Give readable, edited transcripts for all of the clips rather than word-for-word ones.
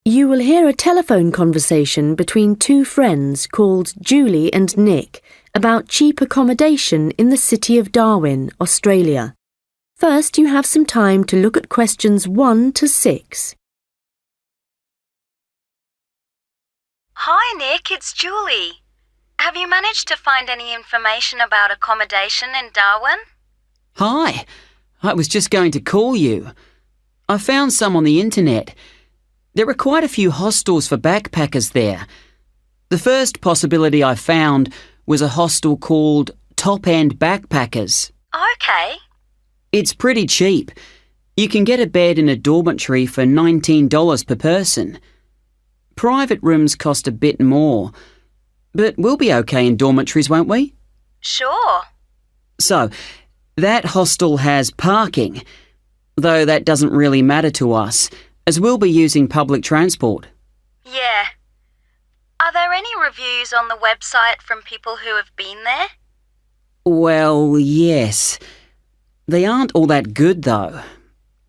You will hear a telephone conversation between two friends called Julie and Nick about cheap accommodation in the city of Darwin, Australia. First, you have some time to look at questions 1 to 6. Hi, Nick, it's Julie. Have you managed to find any information about accommodation in Darwin? Hi, I was just going to call you. I found some on the internet. There are quite a few hostels for backpackers there. The first possibility I found was a hostel called Top End Backpackers. Okay. It's pretty cheap. You can get a bed in a dormitory for $19 per person. Private rooms cost a bit more, but we'll be okay in dormitories, won't we? Sure. So, that hostel has parking, though that doesn't really matter to us, as we'll be using public transport. Yeah. Are there any reviews on the website from people who have been there? Well, yes. They aren't all that good, though.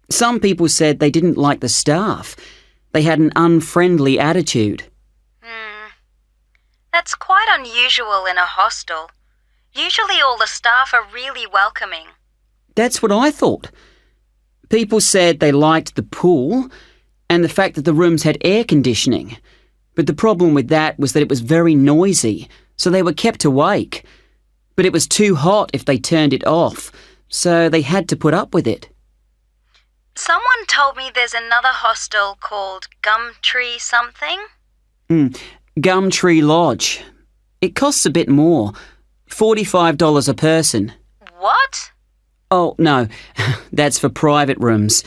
Some people said they didn't like the staff. They had an unfriendly attitude. That's quite unusual in a hostel. Usually all the staff are really welcoming. That's what I thought. People said they liked the pool and the fact that the rooms had air conditioning. But the problem with that was that it was very noisy, so they were kept awake. But it was too hot if they turned it off, so they had to put up with it. Someone told me there's another hostel called Gumtree something. Gumtree Lodge. It costs a bit more, $45 a person. What? Oh, no, that's for private rooms.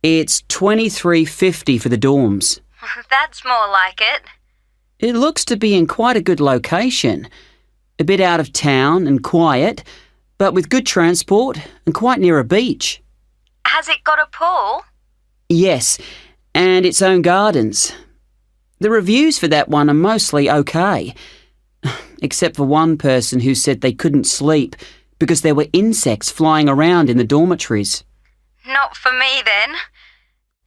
It's $23.50 for the dorms. That's more like it. It looks to be in quite a good location. A bit out of town and quiet, but with good transport and quite near a beach. Has it got a pool? Yes, and its own gardens. The reviews for that one are mostly okay, except for one person who said they couldn't sleep because there were insects flying around in the dormitories. Not for me then.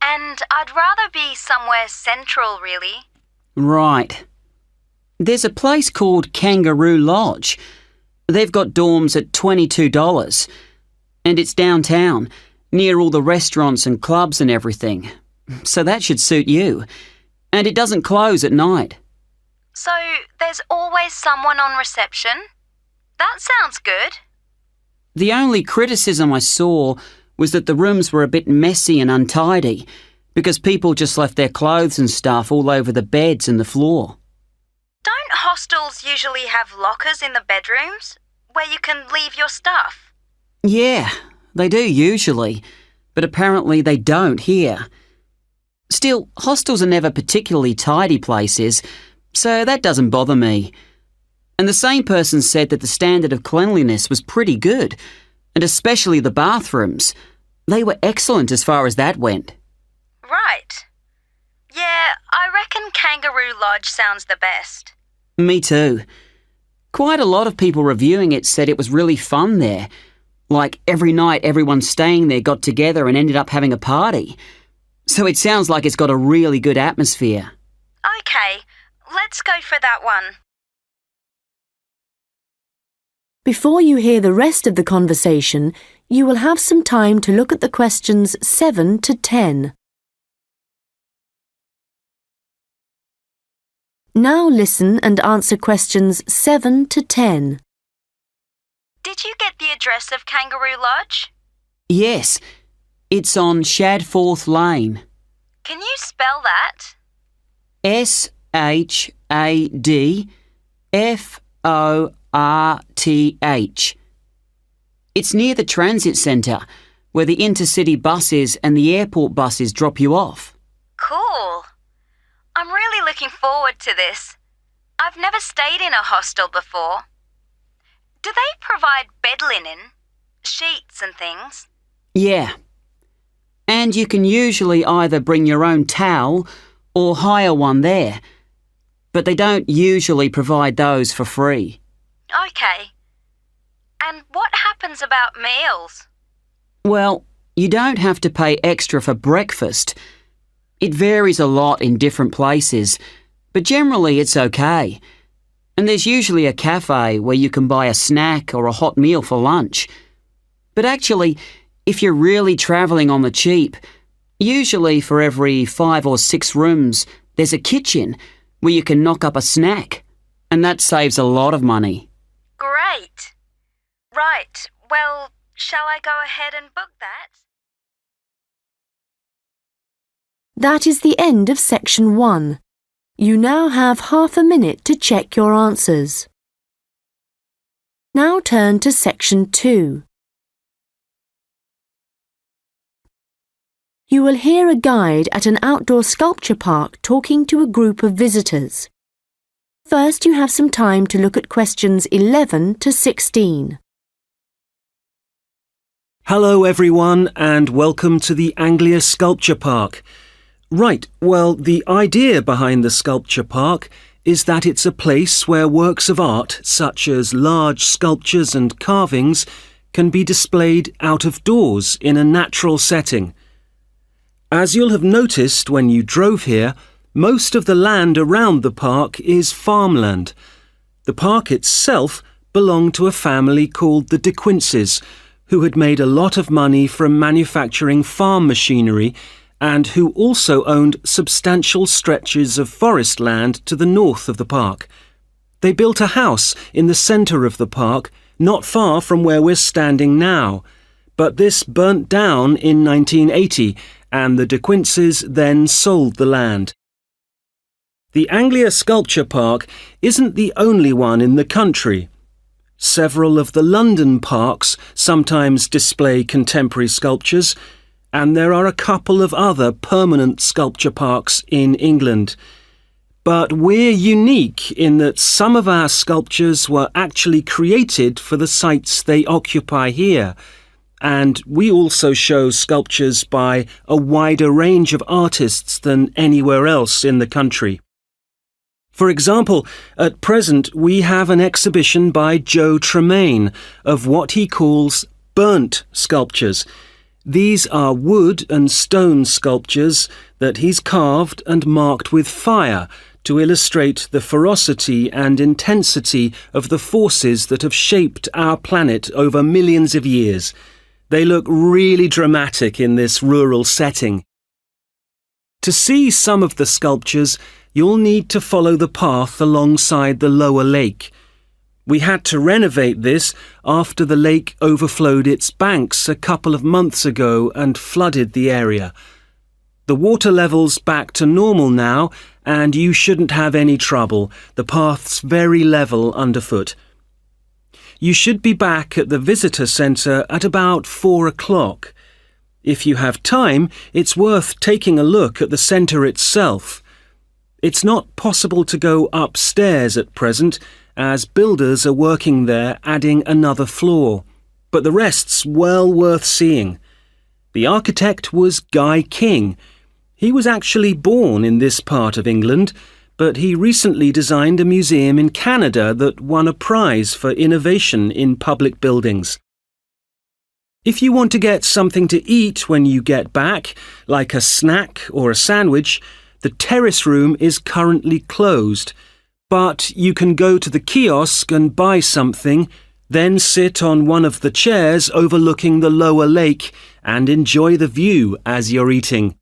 And I'd rather be somewhere central, really. Right. There's a place called Kangaroo Lodge. They've got dorms at $22, and it's downtown, near all the restaurants and clubs and everything. So that should suit you. And it doesn't close at night. So there's always someone on reception? That sounds good. The only criticism I saw was that the rooms were a bit messy and untidy because people just left their clothes and stuff all over the beds and the floor. Don't hostels usually have lockers in the bedrooms where you can leave your stuff? Yeah, they do usually, but apparently they don't here. Still, hostels are never particularly tidy places, so that doesn't bother me. And the same person said that the standard of cleanliness was pretty good, and especially the bathrooms. They were excellent as far as that went. Right. Yeah, I reckon Kangaroo Lodge sounds the best. Me too. Quite a lot of people reviewing it said it was really fun there. Like every night everyone staying there got together and ended up having a party. So it sounds like it's got a really good atmosphere. Okay, let's go for that one. Before you hear the rest of the conversation, you will have some time to look at the questions 7 to 10. Now listen and answer questions 7 to 10. Did you get the address of Kangaroo Lodge? Yes, it's on Shadforth Lane. Can you spell that? Shadforth. It's near the transit centre, where the intercity buses and the airport buses drop you off. Cool. I'm really looking forward to this. I've never stayed in a hostel before. Do they provide bed linen, sheets and things? Yeah. And you can usually either bring your own towel or hire one there. But they don't usually provide those for free. Okay. And what happens about meals? Well, you don't have to pay extra for breakfast. It varies a lot in different places, but generally it's okay. And there's usually a cafe where you can buy a snack or a hot meal for lunch. But actually, if you're really travelling on the cheap, usually for every 5 or 6 rooms, there's a kitchen where you can knock up a snack. And that saves a lot of money. Great. Right, well, shall I go ahead and book that? That is the end of section 1. You now have half a minute to check your answers. Now turn to section 2. You will hear a guide at an outdoor sculpture park talking to a group of visitors. First, you have some time to look at questions 11 to 16. Hello everyone and welcome to the Anglia Sculpture Park. Right, well, the idea behind the sculpture park is that it's a place where works of art, such as large sculptures and carvings, can be displayed out of doors in a natural setting. As you'll have noticed when you drove here, most of the land around the park is farmland. The park itself belonged to a family called the De Quinces, who had made a lot of money from manufacturing farm machinery and who also owned substantial stretches of forest land to the north of the park. They built a house in the centre of the park, not far from where we're standing now, but this burnt down in 1980 and the De Quinces then sold the land. The Anglia Sculpture Park isn't the only one in the country. Several of the London parks sometimes display contemporary sculptures, and there are a couple of other permanent sculpture parks in England. But we're unique in that some of our sculptures were actually created for the sites they occupy here, and we also show sculptures by a wider range of artists than anywhere else in the country. For example, at present we have an exhibition by Joe Tremaine of what he calls burnt sculptures. These are wood and stone sculptures that he's carved and marked with fire to illustrate the ferocity and intensity of the forces that have shaped our planet over millions of years. They look really dramatic in this rural setting. To see some of the sculptures, you'll need to follow the path alongside the lower lake. We had to renovate this after the lake overflowed its banks a couple of months ago and flooded the area. The water level's back to normal now, and you shouldn't have any trouble. The path's very level underfoot. You should be back at the visitor centre at about 4 o'clock. If you have time, it's worth taking a look at the centre itself. It's not possible to go upstairs at present, as builders are working there adding another floor, but the rest's well worth seeing. The architect was Guy King. He was actually born in this part of England, but he recently designed a museum in Canada that won a prize for innovation in public buildings. If you want to get something to eat when you get back, like a snack or a sandwich, the terrace room is currently closed, but you can go to the kiosk and buy something, then sit on one of the chairs overlooking the lower lake and enjoy the view as you're eating.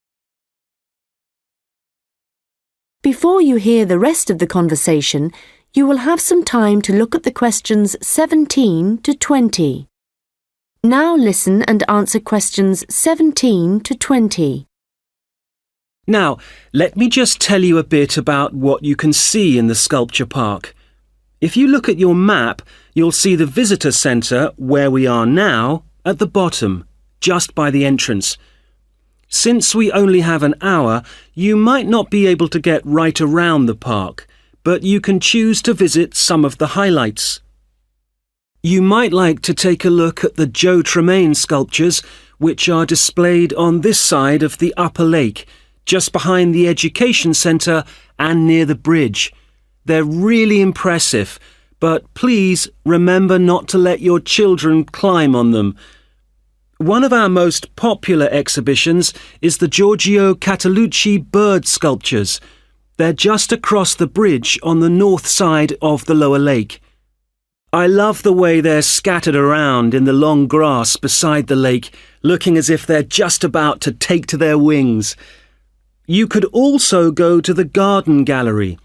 Before you hear the rest of the conversation, you will have some time to look at the questions 17 to 20. Now listen and answer questions 17 to 20. Now, let me just tell you a bit about what you can see in the sculpture park. If you look at your map, you'll see the visitor centre, where we are now, at the bottom, just by the entrance. Since we only have an hour, you might not be able to get right around the park, but you can choose to visit some of the highlights. You might like to take a look at the Joe Tremaine sculptures, which are displayed on this side of the upper lake, just behind the education centre and near the bridge. They're really impressive, but please remember not to let your children climb on them. One of our most popular exhibitions is the Giorgio Catalucci bird sculptures. They're just across the bridge on the north side of the lower lake. I love the way they're scattered around in the long grass beside the lake, looking as if they're just about to take to their wings. You could also go to the garden gallery.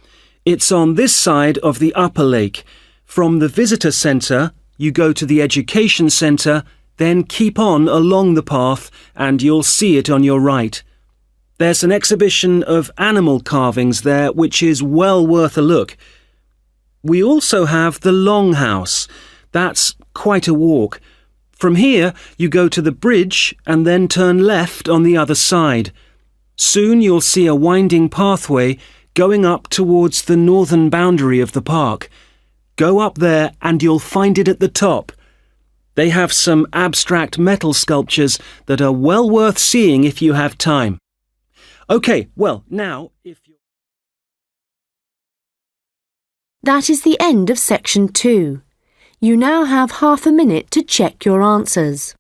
It's on this side of the upper lake. From the visitor centre, you go to the education centre, then keep on along the path and you'll see it on your right. There's an exhibition of animal carvings there which is well worth a look. We also have the Longhouse. That's quite a walk. From here, you go to the bridge and then turn left on the other side. Soon you'll see a winding pathway going up towards the northern boundary of the park. Go up there and you'll find it at the top. They have some abstract metal sculptures that are well worth seeing if you have time. OK, well, now, if you... That is the end of section 2. You now have half a minute to check your answers.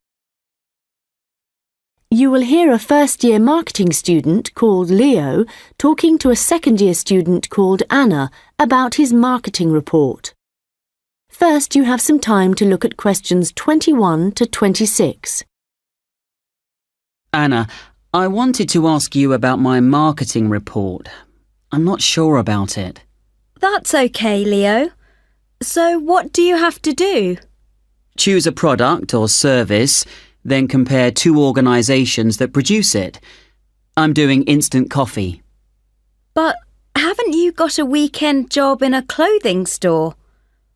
You will hear a first-year marketing student called Leo talking to a second-year student called Anna about his marketing report. First, you have some time to look at questions 21 to 26. Anna, I wanted to ask you about my marketing report. I'm not sure about it. That's okay, Leo. So what do you have to do? Choose a product or service, then compare two organisations that produce it. I'm doing instant coffee. But haven't you got a weekend job in a clothing store?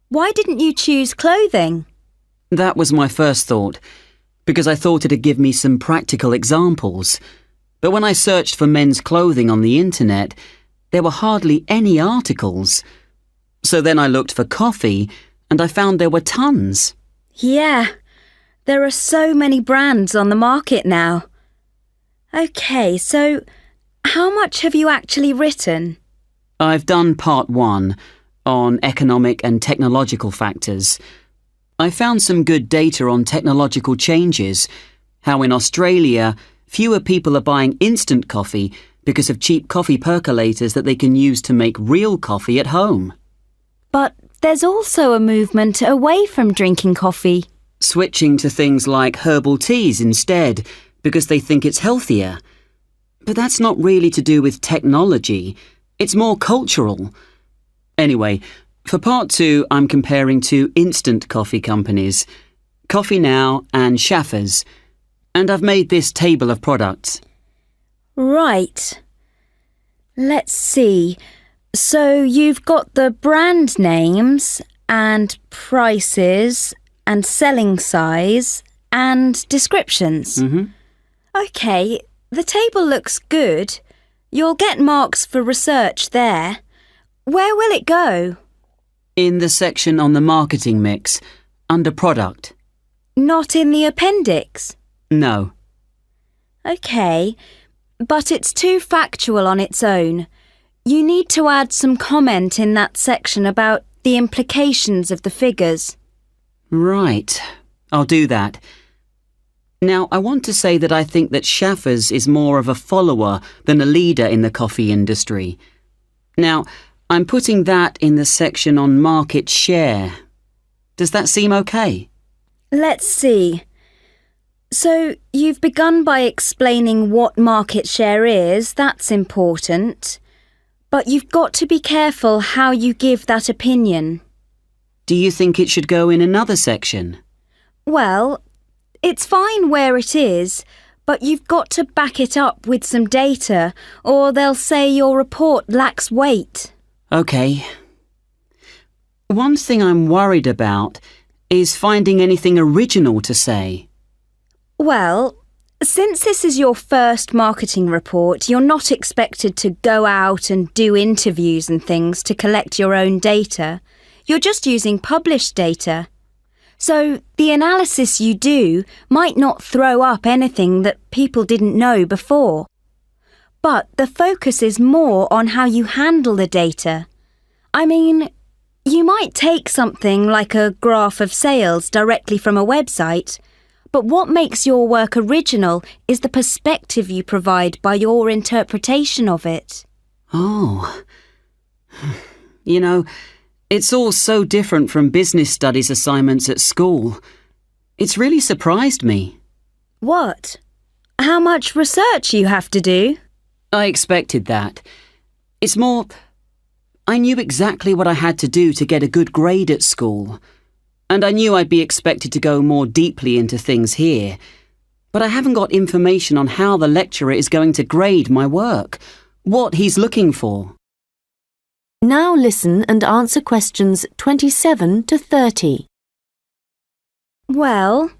Why didn't you choose clothing? That was my first thought, because I thought it'd give me some practical examples. But when I searched for men's clothing on the internet, there were hardly any articles. So then I looked for coffee, and I found there were tons. Yeah, there are so many brands on the market now. OK, so how much have you actually written? I've done part 1 on economic and technological factors. I found some good data on technological changes, how in Australia fewer people are buying instant coffee because of cheap coffee percolators that they can use to make real coffee at home. But there's also a movement away from drinking coffee. Switching to things like herbal teas instead because they think it's healthier. But that's not really to do with technology. It's more cultural. Anyway, for part 2, I'm comparing two instant coffee companies, Coffee Now and Schaffers. And I've made this table of products. Right. Let's see. So you've got the brand names and prices and selling size and descriptions. OK, the table looks good. You'll get marks for research there. Where will it go? In the section on the marketing mix, under product. Not in the appendix? No. OK, but it's too factual on its own. You need to add some comment in that section about the implications of the figures. Right, I'll do that. Now, I want to say that I think that Schaffers is more of a follower than a leader in the coffee industry. Now, I'm putting that in the section on market share. Does that seem okay? Let's see. So, you've begun by explaining what market share is, that's important. But you've got to be careful how you give that opinion. Do you think it should go in another section? Well, it's fine where it is, but you've got to back it up with some data, or they'll say your report lacks weight. OK. One thing I'm worried about is finding anything original to say. Well, since this is your first marketing report, you're not expected to go out and do interviews and things to collect your own data. You're just using published data. So the analysis you do might not throw up anything that people didn't know before. But the focus is more on how you handle the data. I mean, You might take something like a graph of sales directly from a website, but what makes your work original is the perspective you provide by your interpretation of it. Oh. You know, it's all so different from business studies assignments at school. It's really surprised me. What? How much research you have to do? I expected that. It's more, I knew exactly what I had to do to get a good grade at school. And I knew I'd be expected to go more deeply into things here. But I haven't got information on how the lecturer is going to grade my work, what he's looking for. Now listen and answer questions 27 to 30. Well,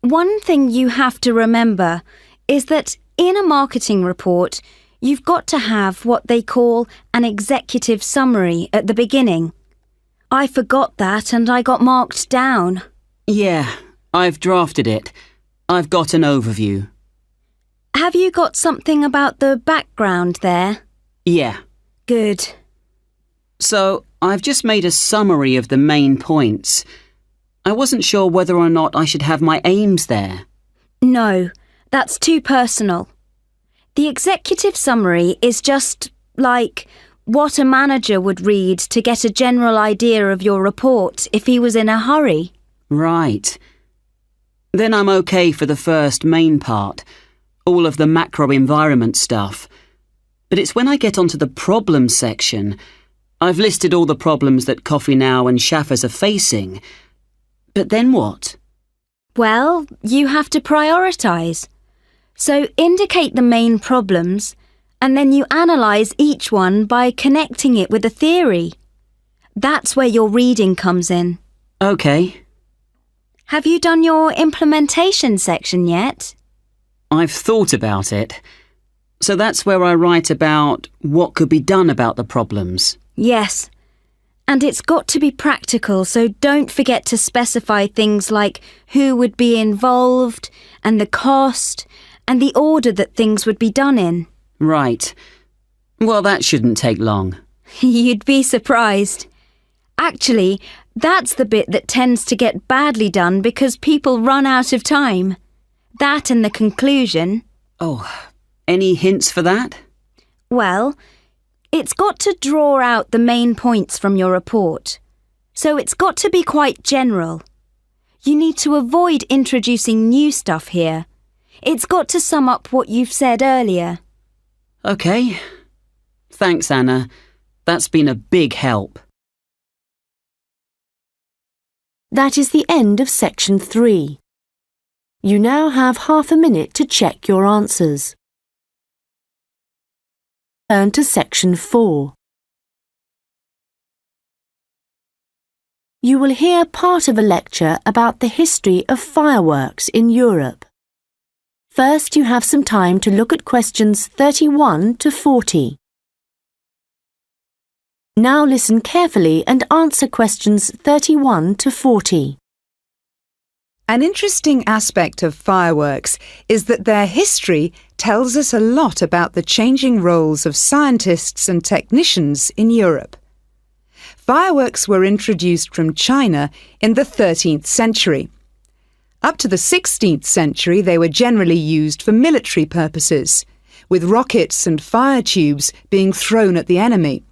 one thing you have to remember is that in a marketing report, you've got to have what they call an executive summary at the beginning. I forgot that and I got marked down. Yeah, I've drafted it. I've got an overview. Have you got something about the background there? Yeah. Good. So, I've just made a summary of the main points. I wasn't sure whether or not I should have my aims there. No, that's too personal. The executive summary is just like what a manager would read to get a general idea of your report if he was in a hurry. Right. Then I'm okay for the first main part, all of the macro environment stuff. But it's when I get onto the problems section, I've listed all the problems that Coffee Now and Schaffers are facing. But then what? Well, you have to prioritise. So indicate the main problems, and then you analyse each one by connecting it with a theory. That's where your reading comes in. Okay. Have you done your implementation section yet? I've thought about it. So that's where I write about what could be done about the problems. Yes. And it's got to be practical, so don't forget to specify things like who would be involved, and the cost, and the order that things would be done in. Right. Well, that shouldn't take long. You'd be surprised. Actually, that's the bit that tends to get badly done because people run out of time. That and the conclusion. Oh, any hints for that? Well, it's got to draw out the main points from your report. So it's got to be quite general. You need to avoid introducing new stuff here. It's got to sum up what you've said earlier. Okay. Thanks, Anna. That's been a big help. That is the end of section 3. You now have half a minute to check your answers. Turn to section 4. You will hear part of a lecture about the history of fireworks in Europe. First, you have some time to look at questions 31 to 40. Now listen carefully and answer questions 31 to 40. An interesting aspect of fireworks is that their history tells us a lot about the changing roles of scientists and technicians in Europe. Fireworks were introduced from China in the 13th century. Up to the 16th century, they were generally used for military purposes, with rockets and fire tubes being thrown at the enemy.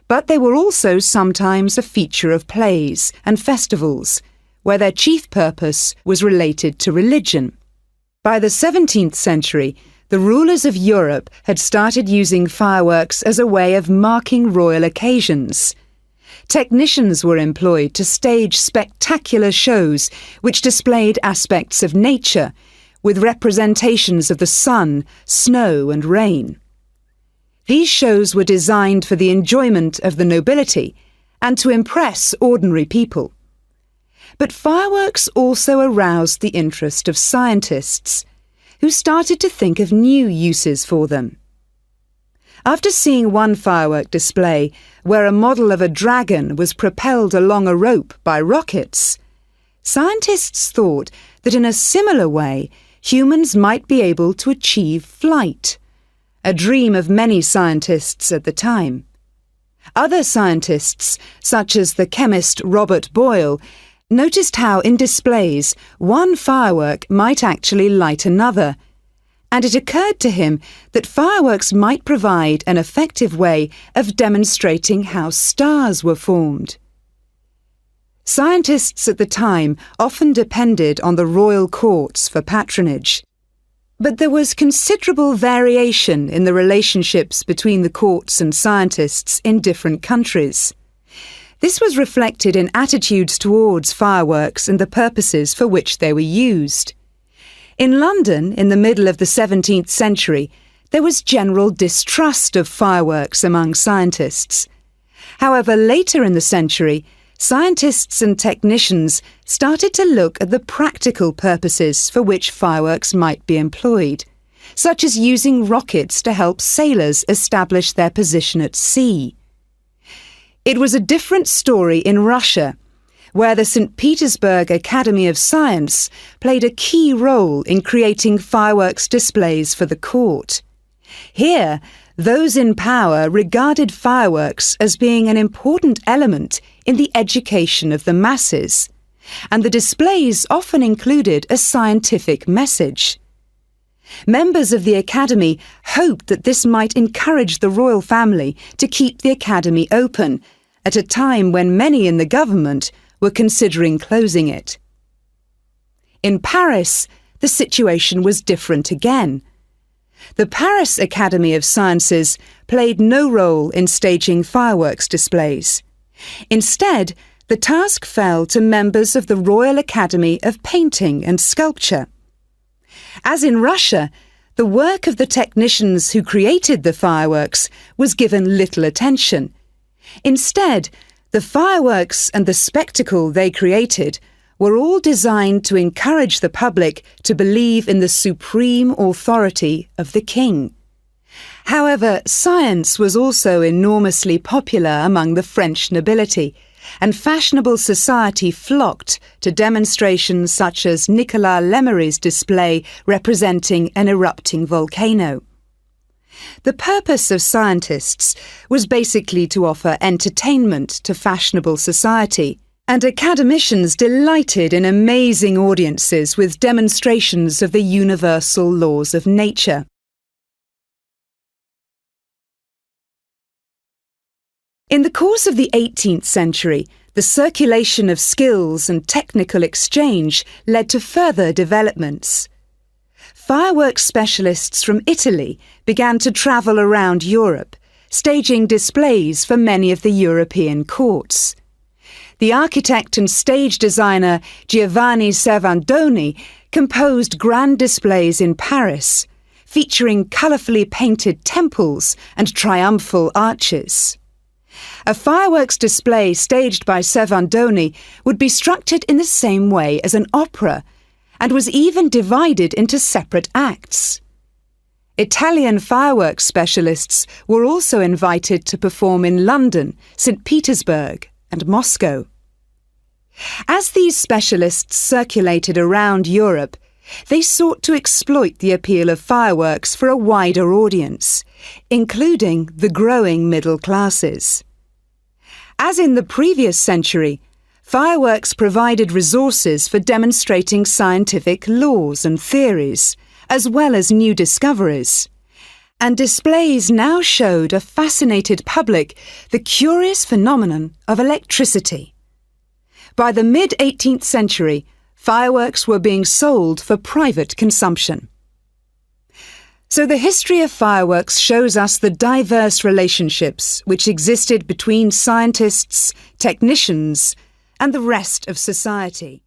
But they were also sometimes a feature of plays and festivals, where their chief purpose was related to religion. By the 17th century, the rulers of Europe had started using fireworks as a way of marking royal occasions. Technicians were employed to stage spectacular shows which displayed aspects of nature, with representations of the sun, snow and rain. These shows were designed for the enjoyment of the nobility and to impress ordinary people. But fireworks also aroused the interest of scientists, who started to think of new uses for them. After seeing one firework display where a model of a dragon was propelled along a rope by rockets, scientists thought that in a similar way humans might be able to achieve flight, a dream of many scientists at the time. Other scientists, such as the chemist Robert Boyle, noticed how in displays one firework might actually light another, and it occurred to him that fireworks might provide an effective way of demonstrating how stars were formed. Scientists at the time often depended on the royal courts for patronage. But there was considerable variation in the relationships between the courts and scientists in different countries. This was reflected in attitudes towards fireworks and the purposes for which they were used. In London, in the middle of the 17th century, there was general distrust of fireworks among scientists. However, later in the century, scientists and technicians started to look at the practical purposes for which fireworks might be employed, such as using rockets to help sailors establish their position at sea. It was a different story in Russia, where the St. Petersburg Academy of Science played a key role in creating fireworks displays for the court. Here, those in power regarded fireworks as being an important element in the education of the masses, and the displays often included a scientific message. Members of the Academy hoped that this might encourage the royal family to keep the Academy open at a time when many in the government were considering closing it. In Paris, the situation was different again. The Paris Academy of Sciences played no role in staging fireworks displays. Instead, the task fell to members of the Royal Academy of Painting and Sculpture. As in Russia, the work of the technicians who created the fireworks was given little attention. Instead, the fireworks and the spectacle they created were all designed to encourage the public to believe in the supreme authority of the king. However, science was also enormously popular among the French nobility, and fashionable society flocked to demonstrations such as Nicolas Lemery's display representing an erupting volcano. The purpose of scientists was basically to offer entertainment to fashionable society, and academicians delighted in amazing audiences with demonstrations of the universal laws of nature. In the course of the 18th century, the circulation of skills and technical exchange led to further developments. Fireworks specialists from Italy began to travel around Europe, staging displays for many of the European courts. The architect and stage designer Giovanni Servandoni composed grand displays in Paris, featuring colourfully painted temples and triumphal arches. A fireworks display staged by Servandoni would be structured in the same way as an opera, and was even divided into separate acts. Italian fireworks specialists were also invited to perform in London, St. Petersburg, and Moscow. As these specialists circulated around Europe, they sought to exploit the appeal of fireworks for a wider audience, including the growing middle classes. As in the previous century, fireworks provided resources for demonstrating scientific laws and theories, as well as new discoveries, and displays now showed a fascinated public the curious phenomenon of electricity. By the mid-18th century, fireworks were being sold for private consumption. So the history of fireworks shows us the diverse relationships which existed between scientists, technicians, and the rest of society.